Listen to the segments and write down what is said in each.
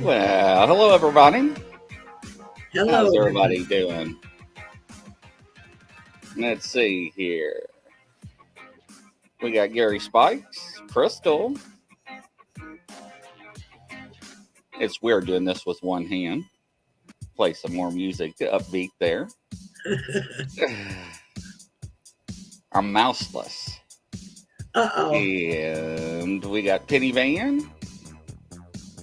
Well, hello everybody. How's Hello, everybody everybody. doing? Let's see here. We got Gary Spikes, Crystal. It's weird doing this with one hand. Play some more music to upbeat there. I'm mouseless. Uh-oh. And we got Penny Van.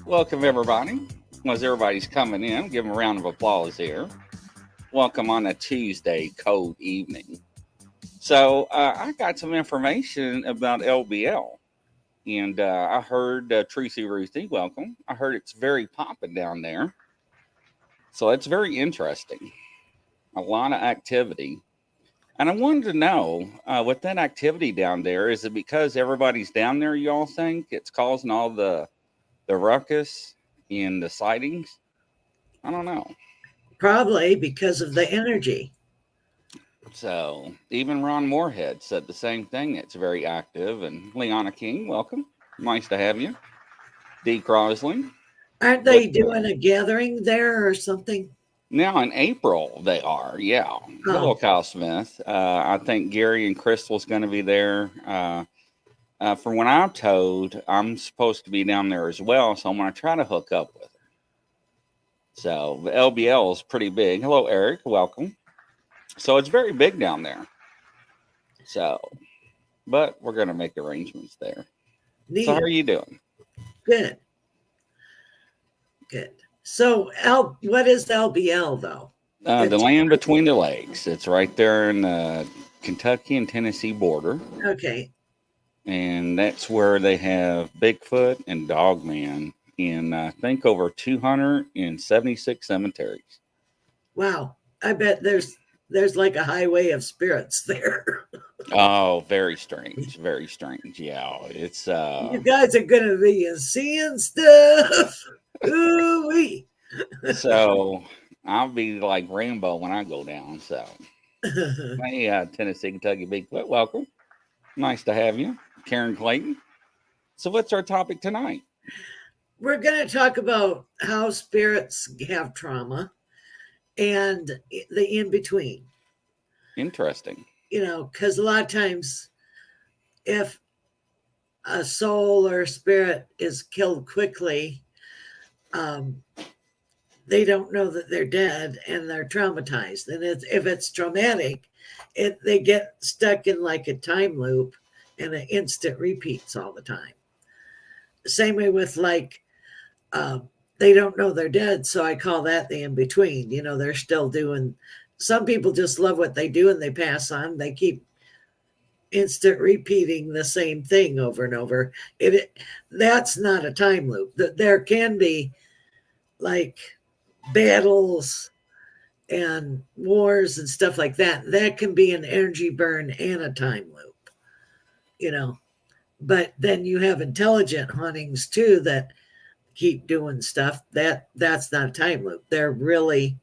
Welcome everybody. As everybody's coming in, give them a round of applause here. Welcome on a Tuesday cold evening. So I got some information about LBL. And I heard Tracy Ruthie, welcome. I heard it's very popping down there. So it's very interesting. A lot of activity. And I wanted to know with that activity down there, is it because everybody's down there, y'all think? It's causing all the ruckus and the sightings? I don't know. Probably because of the energy. So even Ron Moorhead said the same thing. It's very active. And Leona King, welcome. Nice to have you. Dee Crosley. Aren't But they doing a gathering there or something? now in April, they are. Yeah. Hello, Oh, Kyle Smith. I think Gary and Crystal's going to be there. From what I'm told, I'm supposed to be down there as well. So I'm going to try to hook up with her. So the LBL is pretty big. Hello, Eric. Welcome. So it's very big down there. So, but we're going to make arrangements there. So how neat. are you doing? Good. Good. So, what is LBL though? The It's land between the lakes. It's right there in the Kentucky and Tennessee border. okay. And that's where they have Bigfoot and Dogman in I think over 276 cemeteries. Wow. I bet there's like a highway of spirits there. Oh, very strange, very strange. Yeah, it's You guys are gonna be seeing stuff. Ooh wee. so I'll be like Rainbow when I go down. So hey, Tennessee, Kentucky Bigfoot, welcome. Nice to have you, Karen Clayton. So what's our topic tonight? We're gonna talk about how spirits have trauma and the in between. Interesting. Because a lot of times, if a soul or a spirit is killed quickly, um, they don't know that they're dead and they're traumatized. And if it's traumatic, they get stuck in like a time loop and it instant repeats all the time. Same way with like, um, they don't know they're dead. So I call that the in between. They're still doing, some people just love what they do and they pass on. They keep instant repeating the same thing over and over. That's not a time loop. There can be like battles and wars and stuff like that. That can be an energy burn and a time loop, you know. But then you have intelligent hauntings too that keep doing stuff. That's not a time loop. They're really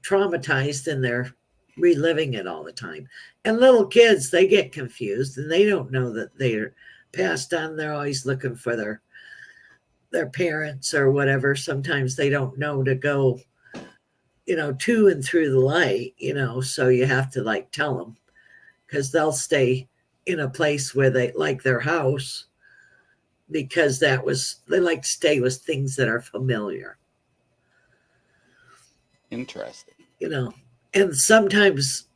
traumatized and they're reliving it all the time. And little kids, they get confused and they don't know that they're passed on. They're always looking for their parents or whatever. Sometimes they don't know to go, to and through the light, so you have to like tell them because they'll stay in a place where they like their house because they like to stay with things that are familiar, Interesting. you know. And sometimes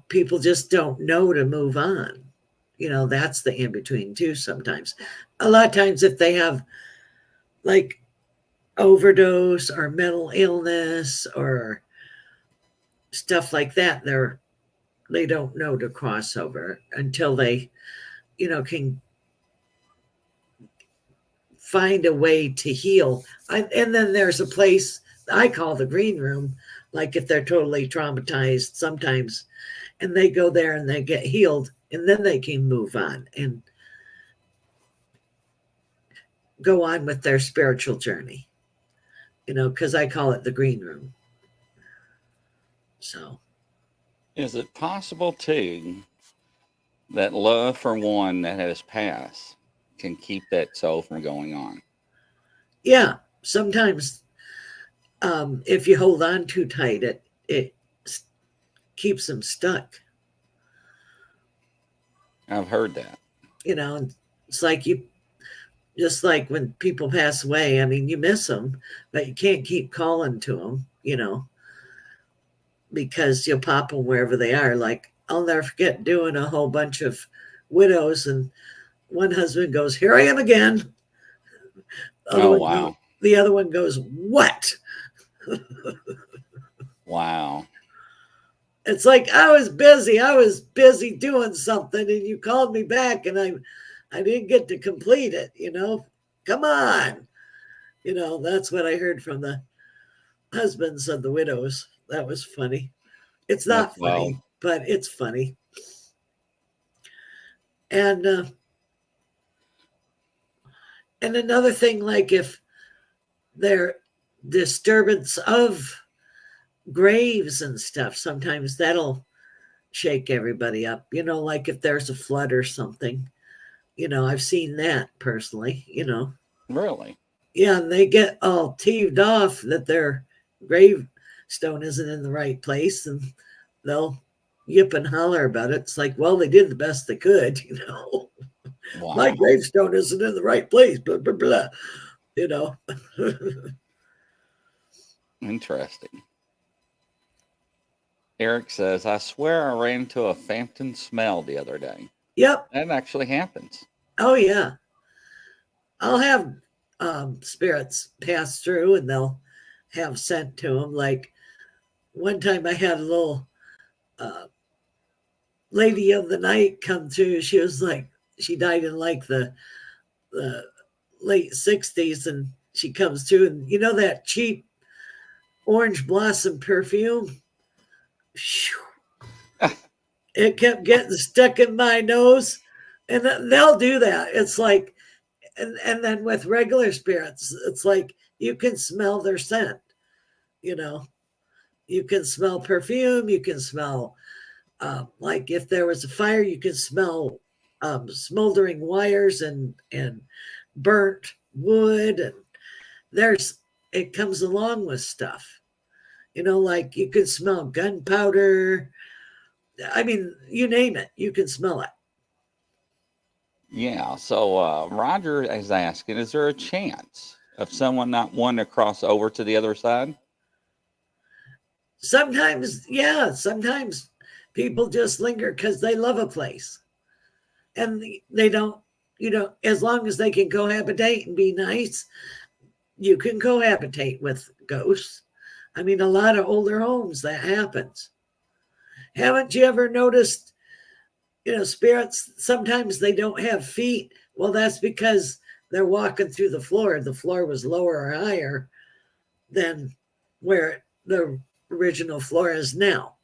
people just don't know to move on. That's the in between too sometimes. A lot of times, if they have like overdose or mental illness or stuff like that, they don't know to cross over until they, can find a way to heal. And then there's a place I call the green room, like if they're totally traumatized sometimes, and they go there and they get healed and then they can move on and go on with their spiritual journey, because I call it the green room. So, Is it possible too that love for one that has passed can keep that soul from going on? Yeah, sometimes if you hold on too tight, it keeps them stuck. I've heard that. You know, it's like you just like when people pass away. I mean, you miss them, but you can't keep calling to them. Because you'll pop them wherever they are. Like I'll never forget doing a whole bunch of widows, and one husband goes, "Here I am again." Oh, wow. The other one goes, "What?" Wow. It's like I was busy. I was busy doing something, and you called me back, and I didn't get to complete it. Come on. That's what I heard from the husbands of the widows. That was funny. It's That's not wild. funny, but it's funny. And another thing, like if there disturbance of graves and stuff, sometimes that'll shake everybody up. Like if there's a flood or something. I've seen that personally. Really? Yeah, and they get all teeved off that their gravestone isn't in the right place, and they'll yip and holler about it. It's like, well, they did the best they could. Wow. My gravestone isn't in the right place, blah, blah, blah. Interesting. Eric says, I swear I ran into a phantom smell the other day. Yep. That actually happens. Oh, yeah. I'll have spirits pass through, and they'll have sent to them. Like one time I had a little lady of the night come through. She was like, she died in like the late 60s, and she comes through, and that cheap orange blossom perfume. It kept getting stuck in my nose, and they'll do that. It's like, and then with regular spirits, it's like you can smell their scent. You can smell perfume. You can smell, like if there was a fire, you can smell smoldering wires and burnt wood, and it comes along with stuff. Like you can smell gunpowder. I mean, you name it, you can smell it. Yeah. So Roger is asking, is there a chance of someone not wanting to cross over to the other side? Sometimes, yeah. Sometimes people just linger because they love a place, and they don't. As long as they can cohabitate and be nice, you can cohabitate with ghosts. I mean, a lot of older homes that happens. Haven't you ever noticed, spirits, sometimes they don't have feet? Well, that's because they're walking through the floor. The floor was lower or higher than where the original floor is now.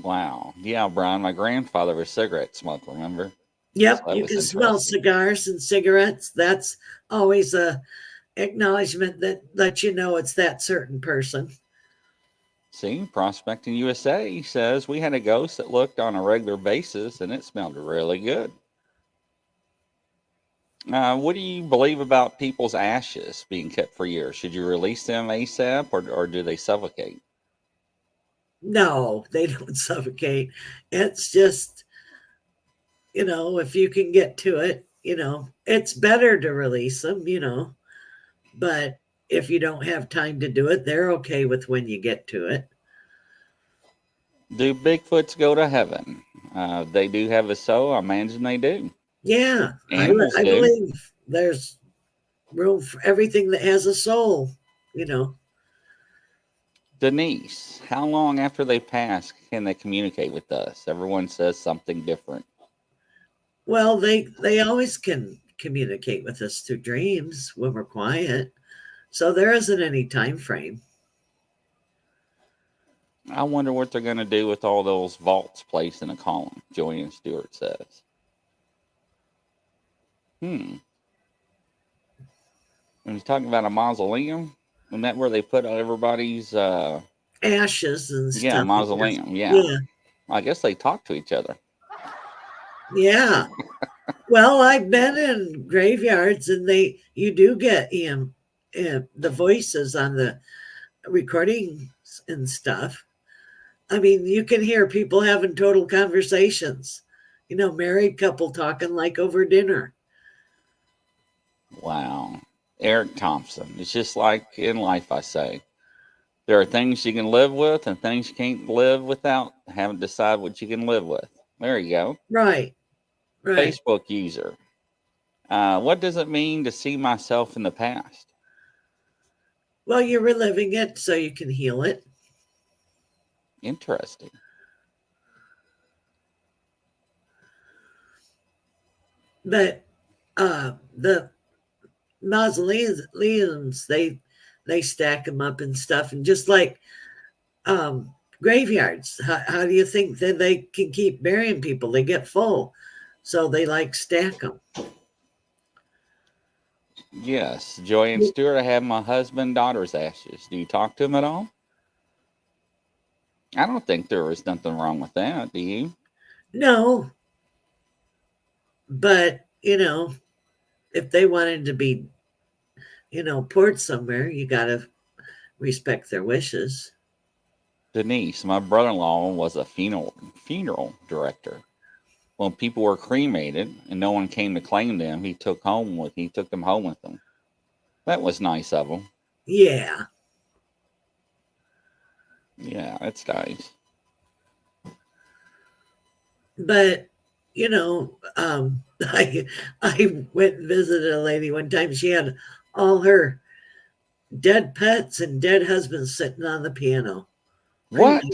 Wow. Yeah, Brian, my grandfather was a cigarette smoker, remember? Yep, So you can smell cigars and cigarettes. That's always a acknowledgement that lets you know it's that certain person. See, Prospecting USA says we had a ghost that looked on a regular basis and it smelled really good. What do you believe about people's ashes being kept for years? Should you release them ASAP or do they suffocate? No, they don't suffocate. It's just, if you can get to it, it's better to release them, but if you don't have time to do it, they're okay with when you get to it. Do Bigfoots go to heaven? They do have a soul. I imagine they do. Yeah, Animals I do. believe there's room for everything that has a soul, Denise, how long after they pass can they communicate with us? Everyone says something different. Well, they always can communicate with us through dreams when we're quiet. So there isn't any time frame. I wonder what they're going to do with all those vaults placed in a column, Joanne Stewart says. When you're talking about a mausoleum, isn't that where they put everybody's ashes and stuff? Yeah, mausoleum. Yeah. I guess they talk to each other. Yeah. Well, I've been in graveyards, and you do get the voices on the recordings and stuff. I mean, you can hear people having total conversations. Married couple talking like over dinner. Wow. Eric Thompson. It's just like in life, I say. There are things you can live with and things you can't live without. Haven't decided what you can live with. There you go. Right, right. Facebook user. What does it mean to see myself in the past? Well, you're reliving it so you can heal it. Interesting. But the mausoleums, they stack them up and stuff, and just like graveyards, how do you think that they can keep burying people? They get full, so they like stack them. Yes. Joy and Stewart, I have my husband and daughter's ashes. Do you talk to them at all? I don't think there was nothing wrong with that. Do you? No, but if they wanted to be poured somewhere, you got to respect their wishes. Denise, my brother-in-law, was a funeral director. When people were cremated and no one came to claim them, he took them home with him. That was nice of him. Yeah. Yeah, that's nice. But I went and visited a lady one time. She had all her dead pets and dead husbands sitting on the piano. What?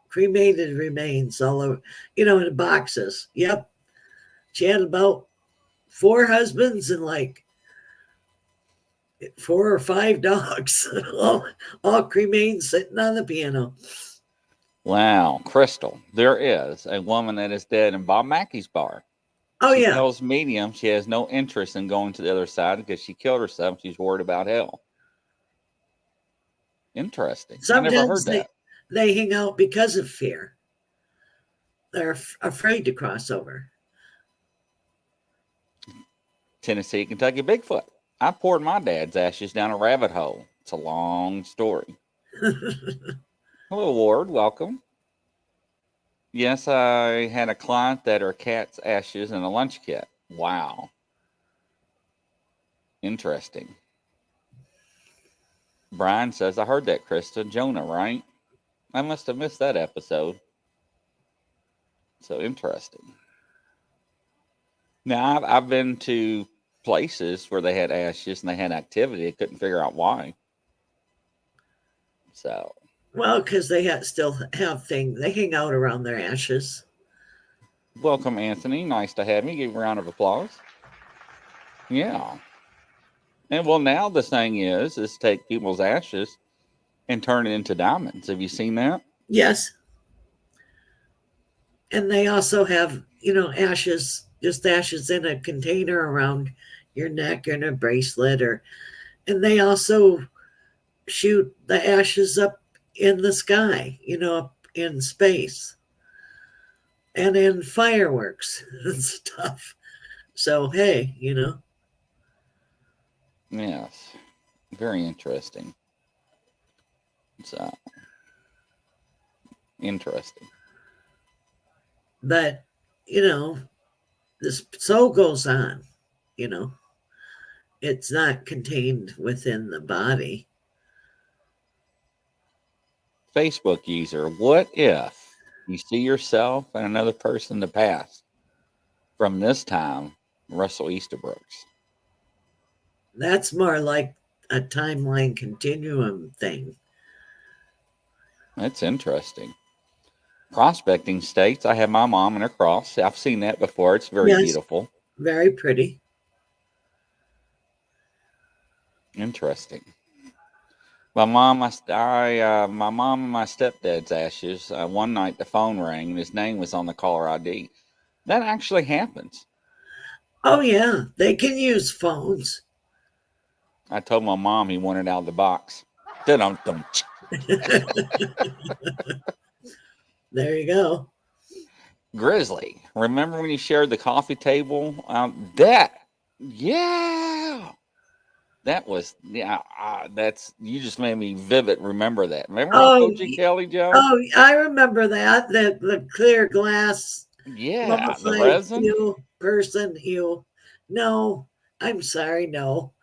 Cremated remains all over, in boxes. Yep. She had about 4 husbands and like 4 or 5 dogs, all cremated sitting on the piano. Wow, Crystal, there is a woman that is dead in Bob Mackey's bar. Oh, She yeah. tells medium she has no interest in going to the other side because she killed herself. She's worried about hell. Interesting. I never heard Sometimes that. they hang out because of fear. They're afraid to cross over. Tennessee, Kentucky Bigfoot. I poured my dad's ashes down a rabbit hole. It's a long story. Hello, Ward. Welcome. Yes, I had a client that her cat's ashes in a lunch kit. Wow. Interesting. Brian says, I heard that, Krista. Jonah, right? I must have missed that episode. So interesting. Now, I've been to places where they had ashes and they had activity. I couldn't figure out why. So. Well, because they still have things. They hang out around their ashes. Welcome, Anthony. Nice to have you. Give a round of applause. Yeah. And well, now the thing is take people's ashes and turn it into diamonds. Have you seen that? Yes. And they also have, ashes, just ashes in a container around your neck or in a bracelet, and they also shoot the ashes up in the sky, up in space and in fireworks and stuff. So, hey, Yes. Very interesting. So, interesting. But, this soul goes on, it's not contained within the body. Facebook user, what if you see yourself and another person in the past from this time, Russell Easterbrooks? That's more like a timeline continuum thing. That's interesting. Prospecting states, I have my mom in her cross. I've seen that before. It's very beautiful. Very pretty. Interesting. My mom and my stepdad's ashes. One night the phone rang and his name was on the caller ID. That actually happens. Oh yeah, they can use phones. I told my mom he wanted out of the box. There you go. Grizzly. Remember when you shared the coffee table? Yeah. That was, yeah, that's, you just made me vivid remember that. Remember I Oh, told you, Kelly Joe? oh, I remember that. The clear glass Yeah, the mummified resin. you person you. No, I'm sorry, no.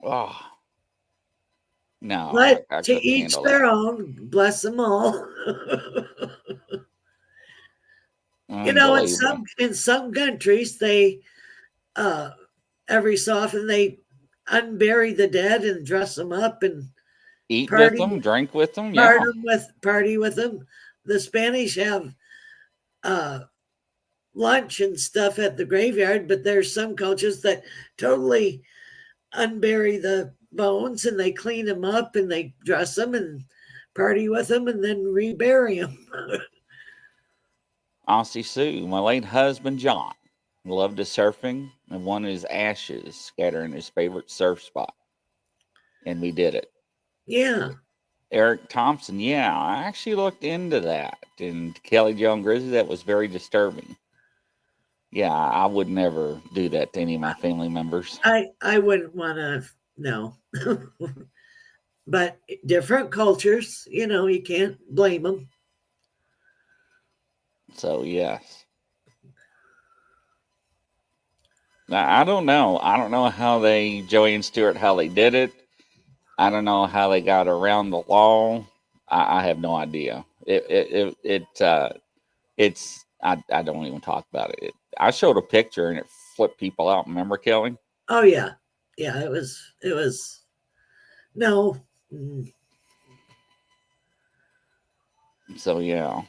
Oh, no, But I to couldn't each handle that. their own, bless them all. You know, Unbelievable. in some countries they uh every so often they unbury the dead and dress them up and Eat with party them, drink with them. Yeah. party with them. The Spanish have uh lunch and stuff at the graveyard, but there's some cultures that totally unbury the bones and they clean them up and they dress them and party with them and then rebury them. Aussie Sue, my late husband John, loved his surfing and wanted his ashes scattered in his favorite surf spot. And we did it. Yeah. Eric Thompson, yeah, I actually looked into that. And Kelly Joan Grizzly, that was very disturbing. Yeah, I would never do that to any of my family members. I wouldn't want to no. But different cultures, you know, you can't blame them. So, yes. Now, I don't know. I don't know how they, Joey and Stewart, how they did it. I don't know how they got around the law. I have no idea. It's, I don't even talk about it. I showed a picture and it flipped people out. Remember, Kelly? Oh yeah. Yeah, it was no. So, yeah.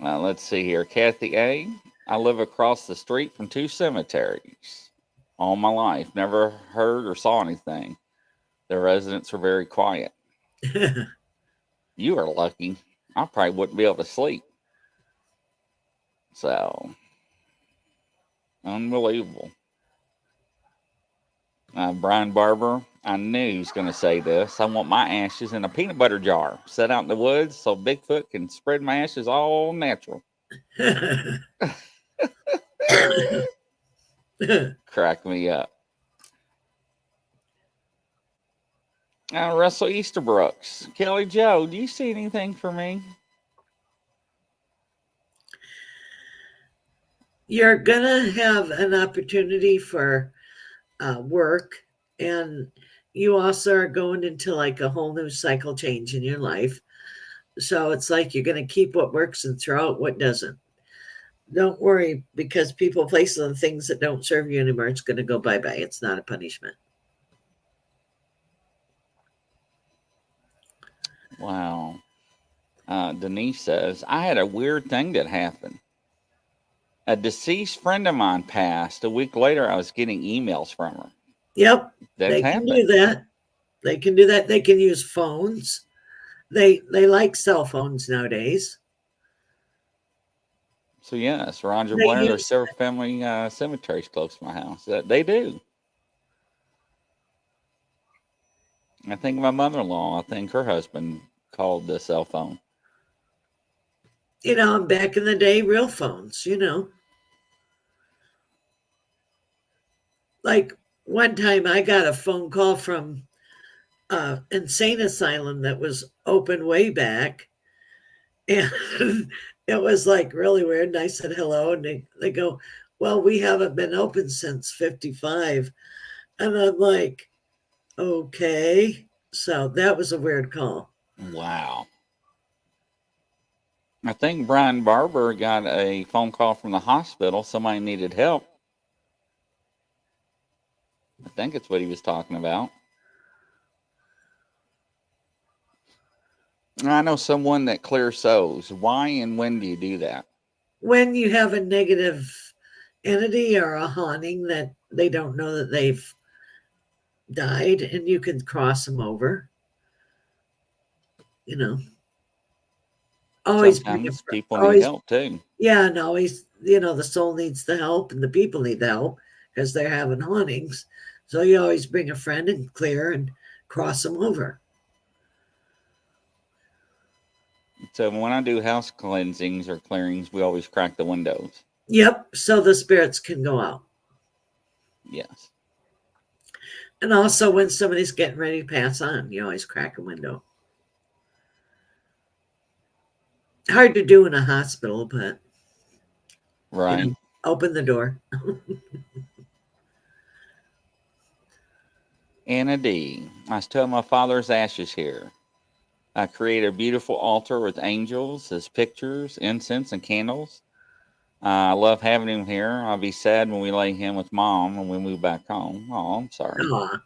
Let's see here. Kathy A. I live across the street from two cemeteries. All my life, never heard or saw anything. The residents are very quiet. You are lucky. I probably wouldn't be able to sleep. So, unbelievable. Brian Barber, I knew he was going to say this. I want my ashes in a peanut butter jar set out in the woods so Bigfoot can spread my ashes all natural. Crack me up. Russell Easterbrooks. Kelly Joe, do you see anything for me? You're gonna have an opportunity for work, and you also are going into like a whole new cycle change in your life. So it's like you're going to keep what works and throw out what doesn't. Don't worry because people, places, and things that don't serve you anymore, it's going to go bye bye. It's not a punishment. Wow. Denise says, I had a weird thing that happened. A deceased friend of mine passed. A week later, I was getting emails from her. Yep, That's they can do happened. that. They can do that. They can use phones. They like cell phones nowadays. So, yes, Roger They Blair, there's use several family cemeteries close to my house. They do. I think my mother in law, I think her husband called the cell phone. back in the day, real phones. Like one time, I got a phone call from insane asylum that was open way back. And it was like really weird. And I said hello. And they go, well, we haven't been open since 55. And I'm like, okay. So that was a weird call. Wow. I think Brian Barber got a phone call from the hospital. Somebody needed help. I think it's what he was talking about. I know someone that clears souls. Why and when do you do that? When you have a negative entity or a haunting that they don't know that they've died, and you can cross them over, you know, always bring a Sometimes people need always help too. yeah, and always, the soul needs the help and the people need the help because they're having hauntings. So you always bring a friend and clear and cross them over. So when I do house cleansings or clearings, we always crack the windows. Yep, so the spirits can go out. Yes. And also when somebody's getting ready to pass on, you always crack a window. Hard to do in a hospital, but Right. open the door. Anna D. I still have my father's ashes here. I create a beautiful altar with angels, his pictures, incense, and candles. I love having him here. I'll be sad when we lay him with mom when we move back home. Oh, I'm sorry. Aw.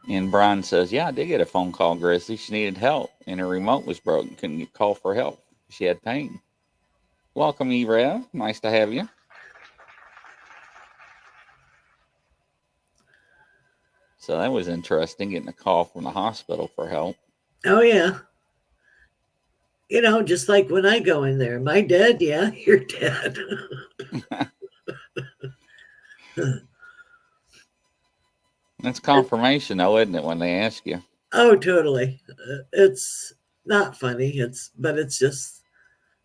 And Brian says, yeah, I did get a phone call, Grizzly. She needed help, and her remote was broken. Couldn't get call for help. She had pain. Welcome, E-Rev. Nice to have you. So that was interesting, getting a call from the hospital for help. Oh, yeah. Just like when I go in there, am I dead? Yeah, you're dead. That's confirmation, though, isn't it, when they ask you? Oh, totally. It's not funny. But it's just,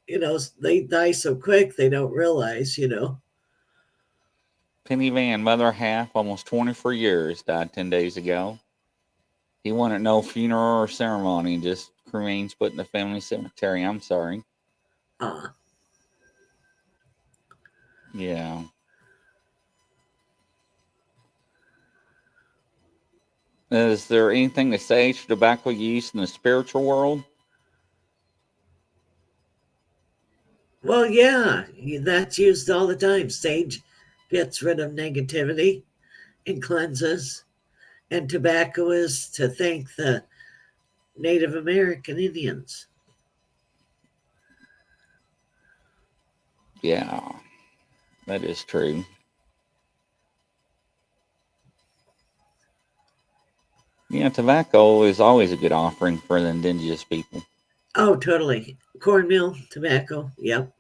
they die so quick, they don't realize, Penny Van, mother half, almost 24 years, died 10 days ago. He wanted no funeral or ceremony, just remains put in the family cemetery. I'm sorry. Yeah. Is there anything to sage for tobacco use in the spiritual world? Well, yeah, that's used all the time. Sage gets rid of negativity and cleanses, and tobacco is to thank the Native American Indians. Yeah, that is true. Yeah, tobacco is always a good offering for the indigenous people. Oh, totally. Cornmeal, tobacco. Yep.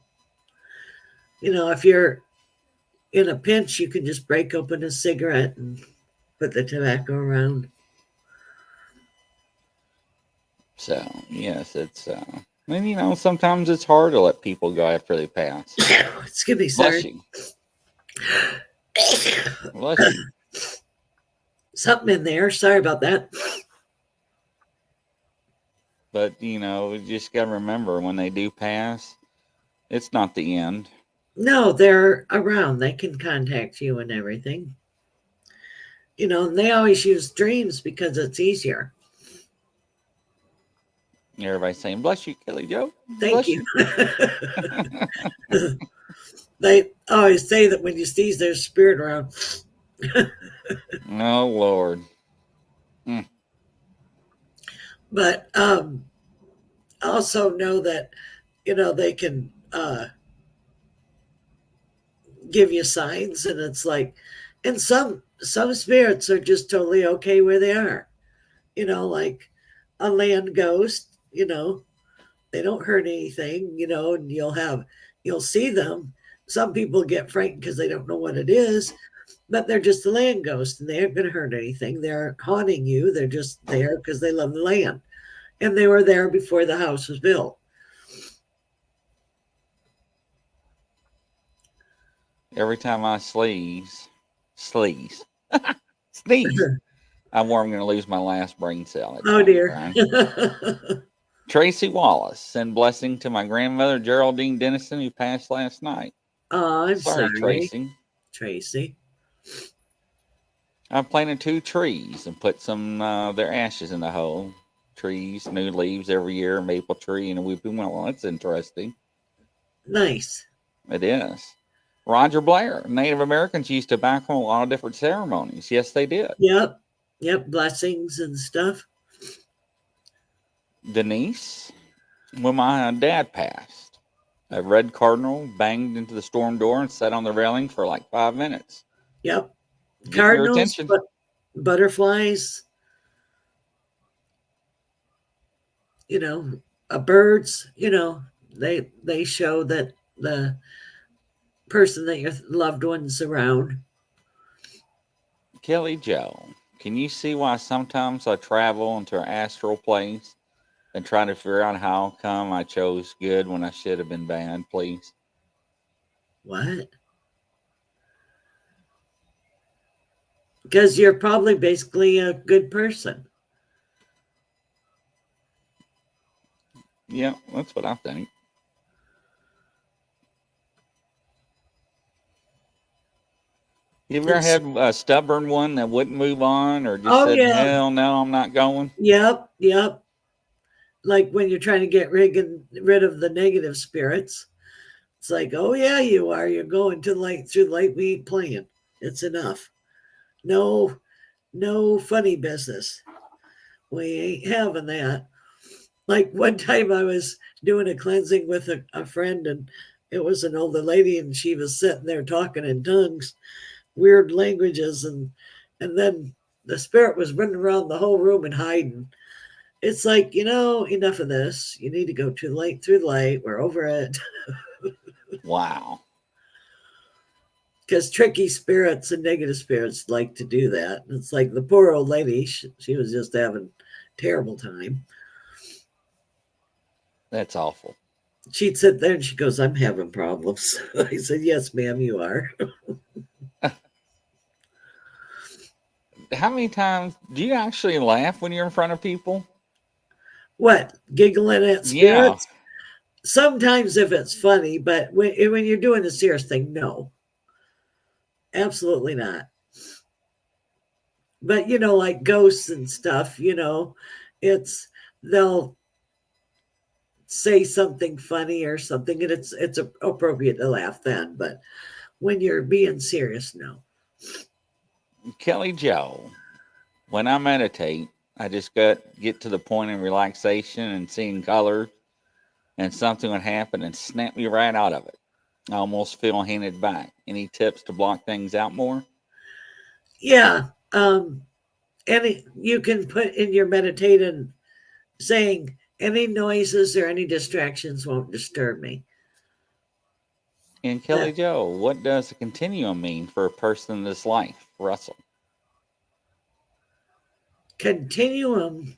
If you're in a pinch, you can just break open a cigarette and put the tobacco around. So, yes, it's, and sometimes it's hard to let people go after they pass. Excuse me, Bless sorry. you. Bless you. Something in there. Sorry about that. But, you just got to remember when they do pass, it's not the end. No, they're around. They can contact you and everything. And they always use dreams because it's easier. Everybody's saying, bless you, Kelly Joe. Thank Bless you. They always say that when you sneeze, there's a spirit around. Oh, Lord. But also know that, they can give you signs, and it's like, and some spirits are just totally okay where they are. Like a land ghost, they don't hurt anything, and you'll see them. Some people get frightened because they don't know what it is, but they're just a land ghost and they aren't going to hurt anything. They're haunting you. They're just there because they love the land. And they were there before the house was built. Every time I sneeze, sneeze, I'm worried I'm going to lose my last brain cell. Oh, dear. Tracy Wallace, send blessing to my grandmother, Geraldine Dennison, who passed last night. Oh, I'm sorry. Tracy. I've planted 2 trees and put some their ashes in the hole. Trees, new leaves every year, a maple tree and a weeping willow. That's interesting. Nice. It is. Roger Blair, Native Americans used tobacco in a lot of different ceremonies. Yes, they did. Yep. Blessings and stuff. Denise, when my dad passed, a red cardinal banged into the storm door and sat on the railing for like 5 minutes. Yep. Get cardinals, butterflies, birds, they show that the person that your loved one's around. Kelly Joe, can you see why sometimes I travel into an astral place and trying to figure out how come I chose good when I should have been bad, please. What? Because you're probably basically a good person. Yeah, that's what I think. You ever It's, had a stubborn one that wouldn't move on or just oh, said, yeah. hell no, I'm not going? Yep. Yep. Like when you're trying to get rid of the negative spirits. It's like, oh, yeah, you are. You're going to light through the light. We ain't playing. It's enough. No, no funny business. We ain't having that. Like one time I was doing a cleansing with a friend, and it was an older lady, and she was sitting there talking in tongues, weird languages, and then the spirit was running around the whole room and hiding. It's like, enough of this. You need to go to the light through the light. We're over it. Wow. Because tricky spirits and negative spirits like to do that. It's like the poor old lady, she was just having a terrible time. That's awful. She'd sit there and she goes, I'm having problems. I said, yes, ma'am, you are. How many times do you actually laugh when you're in front of people? What? Giggling at Yeah. spirits? Sometimes if it's funny, but when you're doing a serious thing, no. Absolutely not. But, like ghosts and stuff, they'll say something funny or something, and it's appropriate to laugh then. But when you're being serious, no. Kelly Joe, when I meditate, I just get to the point of relaxation and seeing color, and something would happen and snap me right out of it. I almost feel handed back. Any tips to block things out more? Yeah. Any you can put in your meditating saying any noises or any distractions won't disturb me. And Kelly Joe, what does a continuum mean for a person in this life? Russell. Continuum.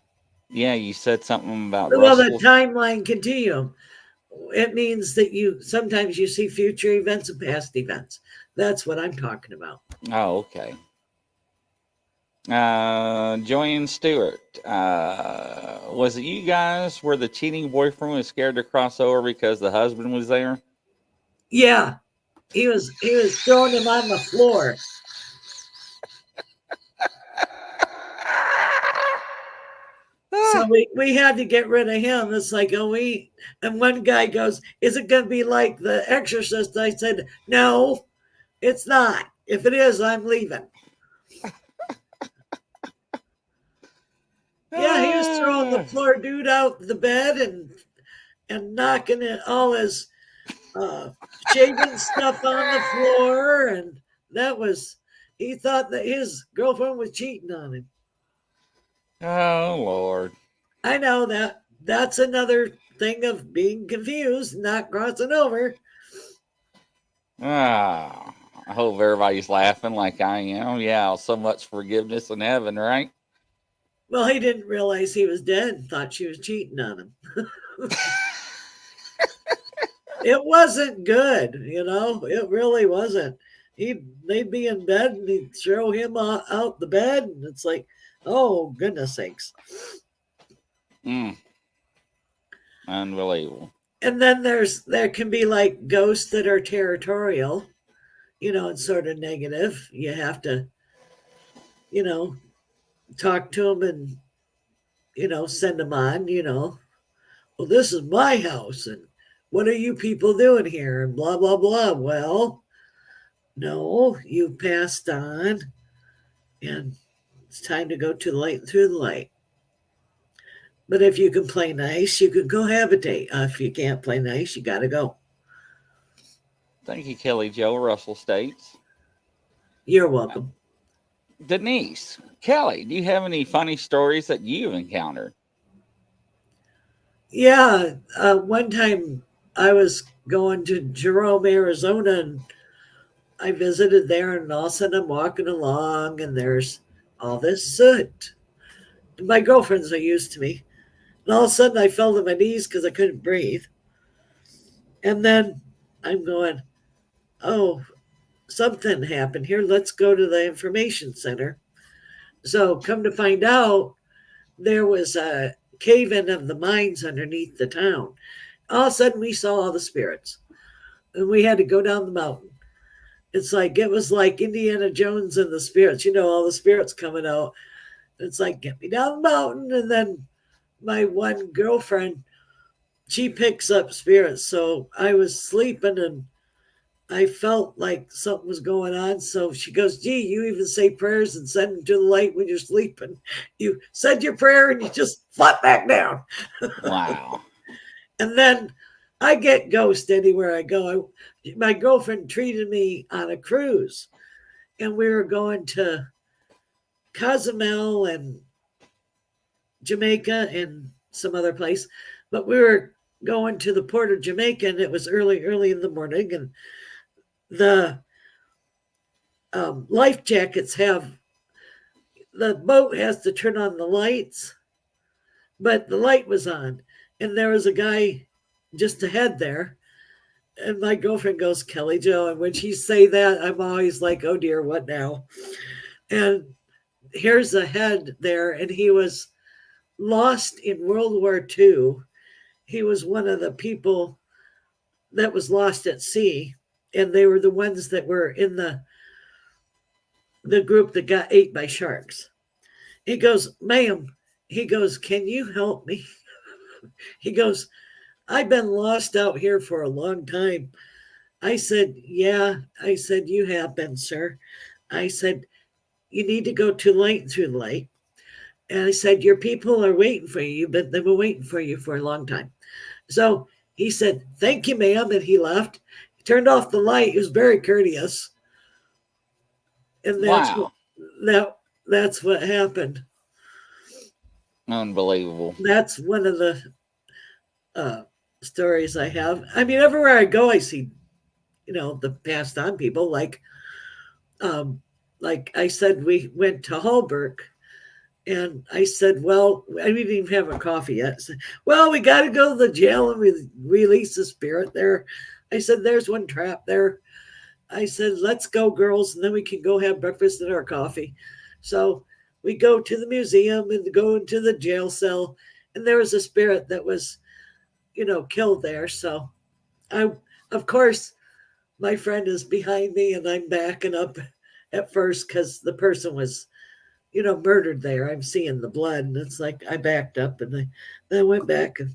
Yeah, you said something about Well, the Russell. timeline continuum. It means that sometimes you see future events and past events. That's what I'm talking about. Oh, okay. Joanne Stewart. Was it you guys where the cheating boyfriend was scared to cross over because the husband was there? Yeah. He was throwing him on the floor. So we had to get rid of him. It's like, and one guy goes, is it going to be like The Exorcist? I said, no, it's not. If it is, I'm leaving. Yeah, he was throwing the poor dude out the bed and knocking all his shaving stuff on the floor. And he thought that his girlfriend was cheating on him. Oh, Lord. I know that's another thing of being confused, not crossing over. I hope everybody's laughing like I am. Yeah, so much forgiveness in heaven, right? Well, he didn't realize he was dead and thought she was cheating on him. It wasn't good, it really wasn't. They'd be in bed and he'd throw him out the bed, and it's like, oh, goodness sakes. Unbelievable. And then there can be like ghosts that are territorial, and sort of negative. You have to, talk to them and, send them on, well, this is my house, and what are you people doing here? And blah, blah, blah. Well, no, you passed on, and it's time to go to the light and through the light. But if you can play nice, you can cohabitate. If you can't play nice, you got to go. Thank you, Kelly Joe. Russell states. You're welcome. Denise, Kelly, do you have any funny stories that you've encountered? Yeah, one time I was going to Jerome, Arizona, and I visited there, and all of a sudden I'm walking along, and there's all this soot. My girlfriends are used to me. And all of a sudden I fell to my knees because I couldn't breathe. And then I'm going, oh, something happened here. Let's go to the information center. So come to find out, there was a cave in of the mines underneath the town. All of a sudden we saw all the spirits. And we had to go down the mountain. It was like Indiana Jones and the spirits, all the spirits coming out. It's like, get me down the mountain. And then my one girlfriend, she picks up spirits. So I was sleeping and I felt like something was going on. So she goes, gee, you even say prayers and send them to the light when you're sleeping. You said your prayer and you just flop back down. Wow. And then I get ghost anywhere I go. My girlfriend treated me on a cruise, and we were going to Cozumel and Jamaica and some other place, but we were going to the port of Jamaica, and it was early in the morning, and the life jackets the boat has to turn on the lights, but the light was on, and there was a guy just ahead there. And my girlfriend goes, Kelly Jo. And when she say that, I'm always like, oh dear, what now? And here's a head there. And he was lost in World War II. He was one of the people that was lost at sea. And they were the ones that were in the group that got ate by sharks. He goes, ma'am, he goes, can you help me? He goes, I've been lost out here for a long time. I said, yeah. I said, you have been, sir. I said, you need to go to light through the light. And I said, your people are waiting for you, but they've been waiting for you for a long time. So he said, thank you, ma'am. And he left. He turned off the light. He was very courteous. And that's what happened. Unbelievable. That's one of the stories I have. I mean, everywhere I go, I see, the passed on people. Like I said, we went to Hallbrook, and I said, well, I didn't even have a coffee yet. I said, well, we got to go to the jail and release the spirit there. I said, there's one trap there. I said, let's go, girls, and then we can go have breakfast and our coffee. So we go to the museum and go into the jail cell, and there was a spirit that was, killed there. So of course, my friend is behind me and I'm backing up at first because the person was, murdered there. I'm seeing the blood, and it's like I backed up, and then I went back and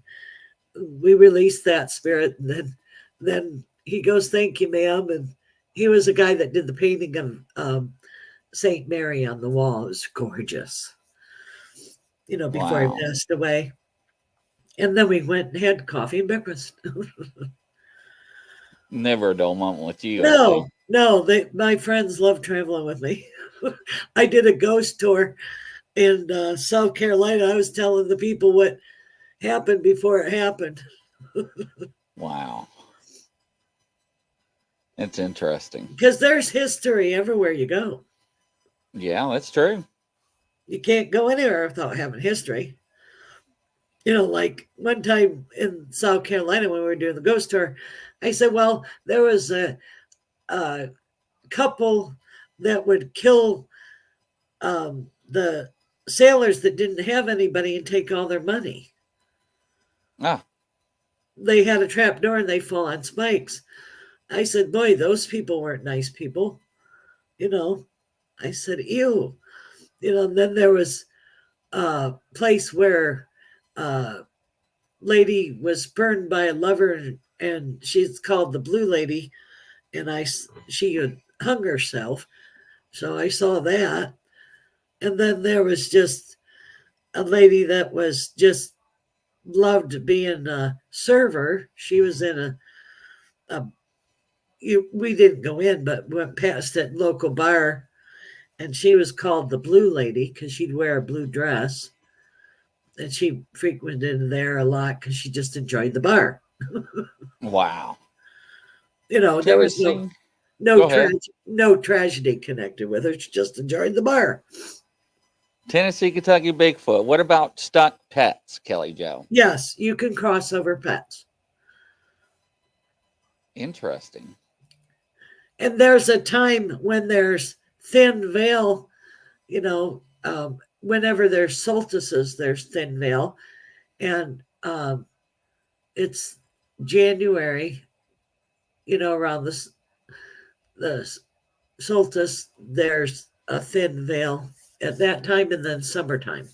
we released that spirit. And then he goes, thank you, ma'am. And he was a guy that did the painting of St. Mary on the wall. It was gorgeous, before he passed away. And then we went and had coffee and breakfast. Never a dull moment with you. No, my friends love traveling with me. I did a ghost tour in South Carolina. I was telling the people what happened before it happened. Wow. It's interesting. Because there's history everywhere you go. Yeah, that's true. You can't go anywhere without having history. Like one time in South Carolina when we were doing the ghost tour, I said, well, there was a couple that would kill the sailors that didn't have anybody and take all their money. Ah. They had a trap door and they fall on spikes. I said, boy, those people weren't nice people. I said, ew. And then there was a place where lady was burned by a lover, and she's called the Blue Lady, and she had hung herself. So I saw that. And then there was just a lady that was just loved being a server. She was in we didn't go in, but went past that local bar, and she was called the Blue Lady because she'd wear a blue dress. And she frequented there a lot because she just enjoyed the bar. Wow. There was no tragedy connected with her. She just enjoyed the bar. Tennessee, Kentucky, Bigfoot. What about stuck pets, Kelly Jo? Yes, you can cross over pets. Interesting. And there's a time when there's thin veil, whenever there's solstices, there's thin veil. And it's January, around the solstice, there's a thin veil at that time, and then summertime.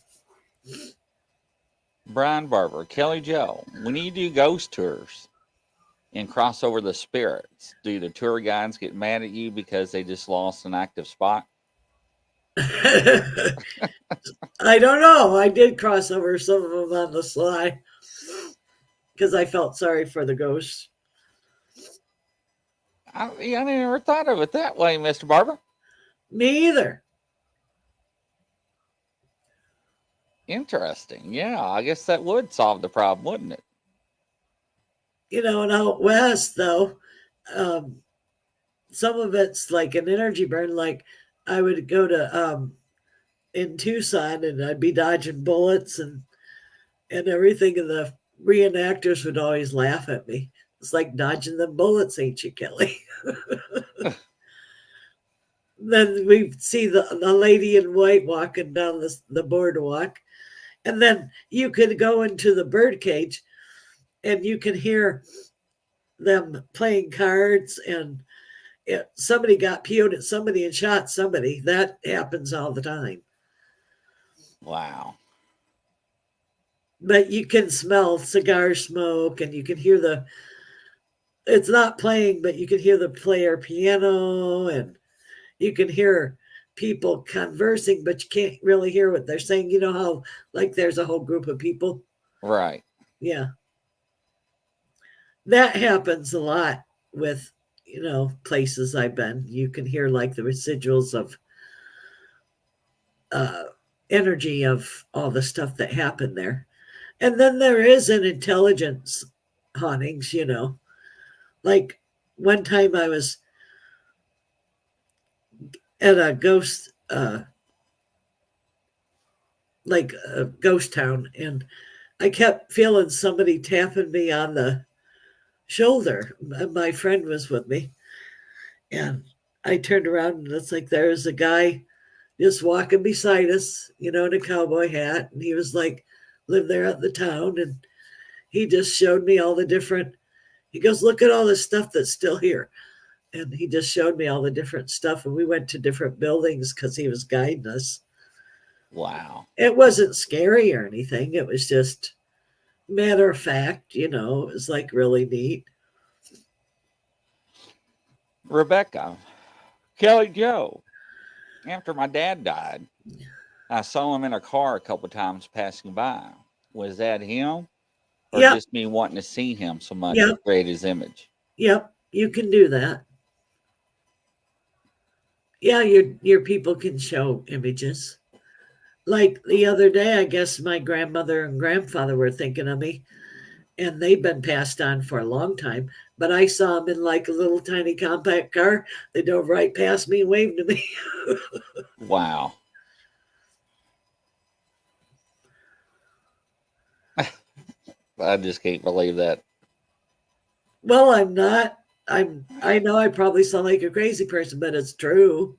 Brian Barber, Kelly Jo, when you do ghost tours and cross over the spirits, do the tour guides get mad at you because they just lost an active spot? I don't know. I did cross over some of them on the sly because I felt sorry for the ghosts. I never thought of it that way, Mr. Barber. Me either. Interesting. Yeah, I guess that would solve the problem, wouldn't it? And out west, though, some of it's like an energy burn. Like I would go to in Tucson, and I'd be dodging bullets and everything, and the reenactors would always laugh at me. It's like dodging the bullets, ain't you, Kelly? Then we see the lady in white walking down the boardwalk, and then you could go into the bird cage, and you can hear them playing cards, and somebody got PO'd at somebody and shot somebody. That happens all the time. Wow. But you can smell cigar smoke, and you can hear it's not playing, but you can hear the player piano, and you can hear people conversing, but you can't really hear what they're saying. You know how, like, there's a whole group of people? Right. Yeah. That happens a lot with, places I've been. You can hear, like, the residuals of energy of all the stuff that happened there. And then there is an intelligence hauntings, Like one time I was at a ghost, like a ghost town, and I kept feeling somebody tapping me on the shoulder. My friend was with me, and I turned around, and it's like there's a guy just walking beside us, in a cowboy hat, and he was like, lived there at the town, and he just showed me all the different. He goes, look at all this stuff that's still here. And he just showed me all the different stuff. And we went to different buildings because he was guiding us. Wow. It wasn't scary or anything. It was just matter of fact, it was like really neat. Rebecca, Kelly Jo, after my dad died, I saw him in a car a couple times passing by. Was that him? Or just me wanting to see him so much to create his image? Yep, you can do that. Yeah, your people can show images. Like the other day, I guess my grandmother and grandfather were thinking of me, and they've been passed on for a long time. But I saw them in like a little tiny compact car. They drove right past me and waved to me. Wow. I just can't believe that. Well, I'm not. I know I probably sound like a crazy person, but it's true.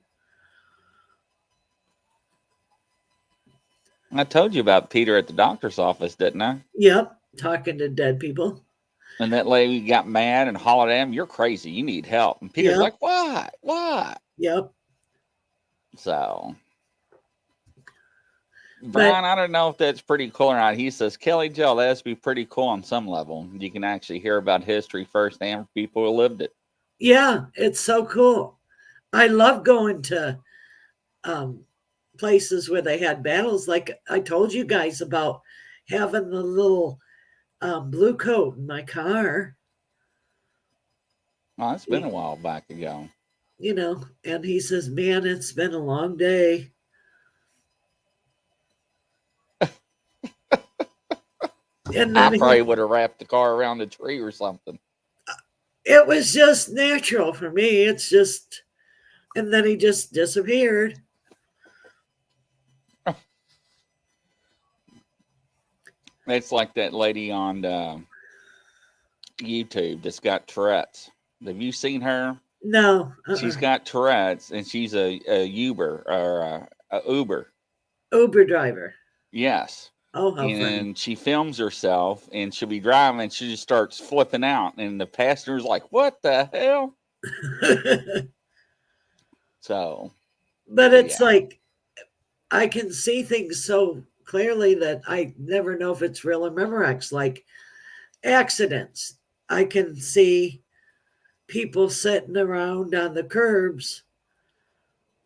I told you about Peter at the doctor's office, didn't I? Yep, talking to dead people. And that lady got mad and hollered at him, "You're crazy. You need help." And Peter's like, "What? What?" Yep. So, Brian, I don't know if that's pretty cool or not. He says, Kelly Jo, that has to be pretty cool on some level. You can actually hear about history firsthand from people who lived it. Yeah, it's so cool. I love going to places where they had battles. Like I told you guys about having the little blue coat in my car. Well, it's been a while back ago. And he says, man, it's been a long day. And I probably would have wrapped the car around a tree or something. It was just natural for me. It's just, and then he just disappeared. It's like that lady on YouTube that's got Tourette's. Have you seen her? No. She's got Tourette's, and she's a Uber or a Uber. Uber driver. Yes. Oh, how funny. And she films herself, and she'll be driving, and she just starts flipping out, and the passenger's like, "What the hell?" So, But it's yeah. like I can see things so clearly that I never know if it's real or Memorex. Like accidents, I can see people sitting around on the curbs,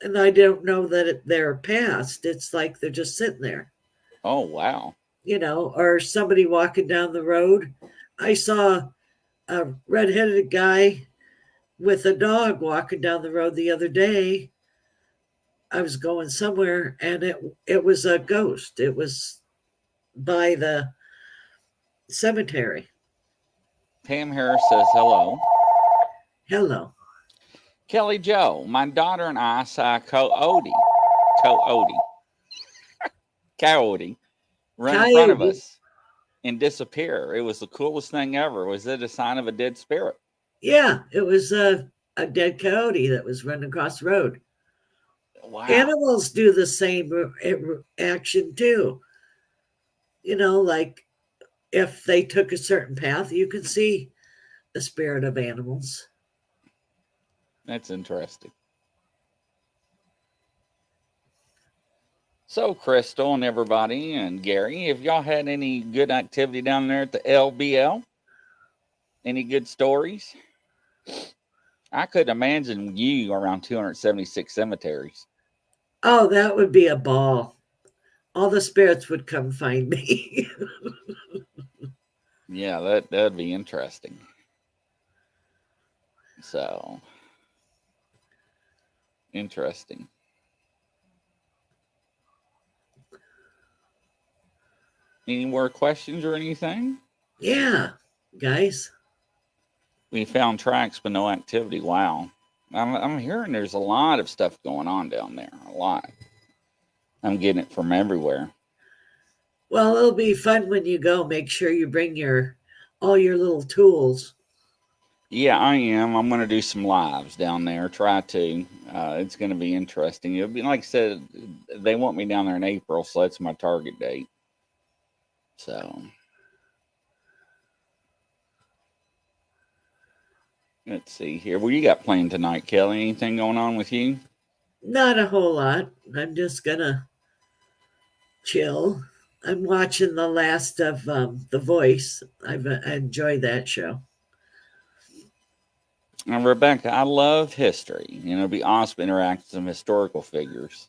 and I don't know that they're past. It's like they're just sitting there, Oh, wow. or somebody walking down the road. I saw a redheaded guy with a dog walking down the road the other day. I was going somewhere, and it was a ghost. It was by the cemetery. Pam Harris says hello. Hello. Kelly Joe, my daughter and I saw coyote run in front of us and disappear. It was the coolest thing ever. Was it a sign of a dead spirit? Yeah, it was a dead coyote that was running across the road. Wow. Animals do the same action too. Like if they took a certain path, you can see the spirit of animals. That's interesting. So, Crystal and everybody and Gary, have y'all had any good activity down there at the LBL? Any good stories? I could imagine you around 276 cemeteries. Oh, that would be a ball. All the spirits would come find me. Yeah, that'd be interesting. So, interesting. Any more questions or anything? Yeah, guys. We found tracks but no activity. Wow. I'm hearing there's a lot of stuff going on down there. A lot. I'm getting it from everywhere. Well, it'll be fun when you go. Make sure you bring all your little tools. Yeah, I am. I'm going to do some lives down there. Try to. It's going to be interesting. It'll be, like I said, they want me down there in April, so that's my target date. So, let's see here. What you got planned tonight, Kelly? Anything going on with you? Not a whole lot. I'm just gonna chill. I'm watching the last of The Voice. I enjoyed that show. And Rebecca, I love history. It'll be awesome interacting with some historical figures.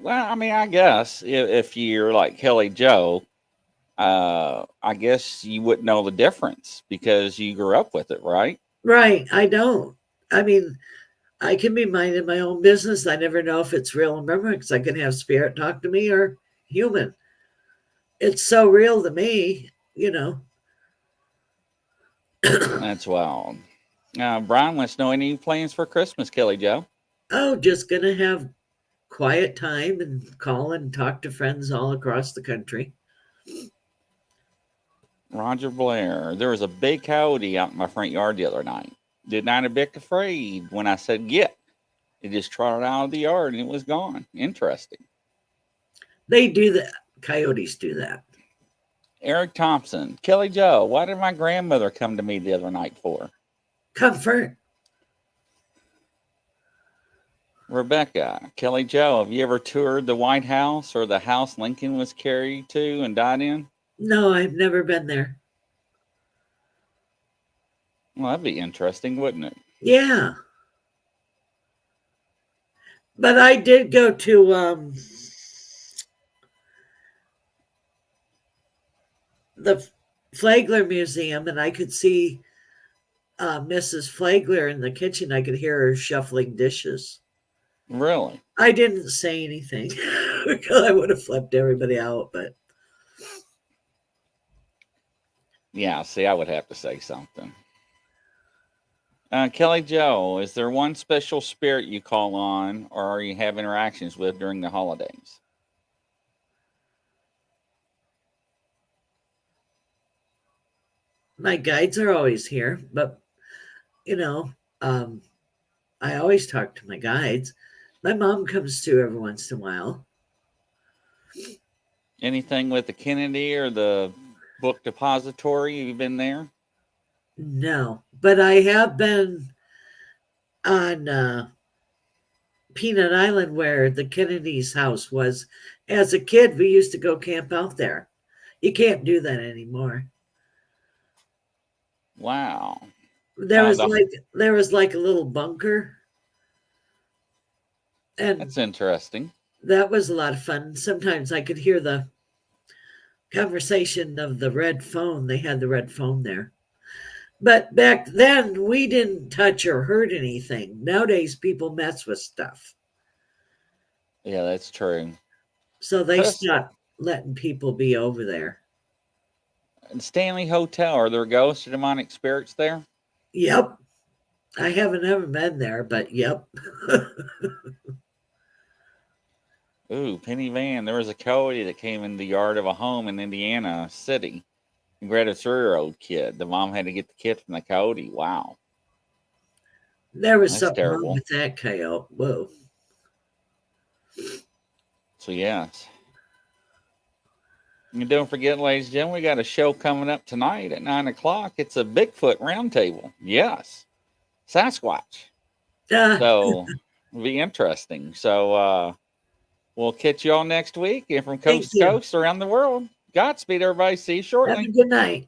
Well, I mean, I guess if you're like Kelly Joe, I guess you wouldn't know the difference because you grew up with it, right? Right. I don't. I mean, I can be minding my own business. I never know if it's real or memory because I can have spirit talk to me or human. It's so real to me. That's wild. Brian wants to know any plans for Christmas, Kelly Joe? Oh, just gonna have quiet time and call and talk to friends all across the country. Roger Blair, there was a big coyote out in my front yard the other night. Did not a bit afraid when I said get. It just trotted out of the yard and it was gone. Interesting. They do that. Coyotes do that. Eric Thompson, Kelly Joe, why did my grandmother come to me the other night for? Comfort. Rebecca, Kelly Joe, have you ever toured the White House or the house Lincoln was carried to and died in? No, I've never been there. Well, that'd be interesting, wouldn't it? Yeah. But I did go to the Flagler Museum, and I could see Mrs. Flagler in the kitchen. I could hear her shuffling dishes. Really? I didn't say anything because I would have flipped everybody out. But Yeah, see, I would have to say something. Kelly Joe, is there one special spirit you call on or you have interactions with during the holidays? My guides are always here, but you know, I always talk to my guides. My mom comes too every once in a while. Anything with the Kennedy or the book depository? Have you been there? No, but I have been on Peanut Island where the Kennedy's house was. As a kid, we used to go camp out there. You can't do that anymore. Wow. There was The, like a little bunker, and that's interesting. that was a lot of fun. Sometimes I could hear the conversation of the red phone. They had the red phone there. But back then, we didn't touch or hurt anything. Nowadays, people mess with stuff. Yeah, that's true. So they stopped letting people be over there. Stanley Hotel, are there ghosts or demonic spirits there? Yep. I haven't ever been there, but yep. Ooh, Penny Van. There was a coyote that came in the yard of a home in Indiana City and grabbed a 3-year-old kid. The mom had to get the kid from the coyote. Wow. There was That's something terrible. wrong with that coyote. Whoa. So, yes. And don't forget, ladies and gentlemen, we got a show coming up tonight at 9 o'clock. It's a Bigfoot roundtable. Yes. Sasquatch. So, it'll be interesting. So, we'll catch you all next week and from coast to coast around the world. Godspeed, everybody. See you shortly. Have a good night.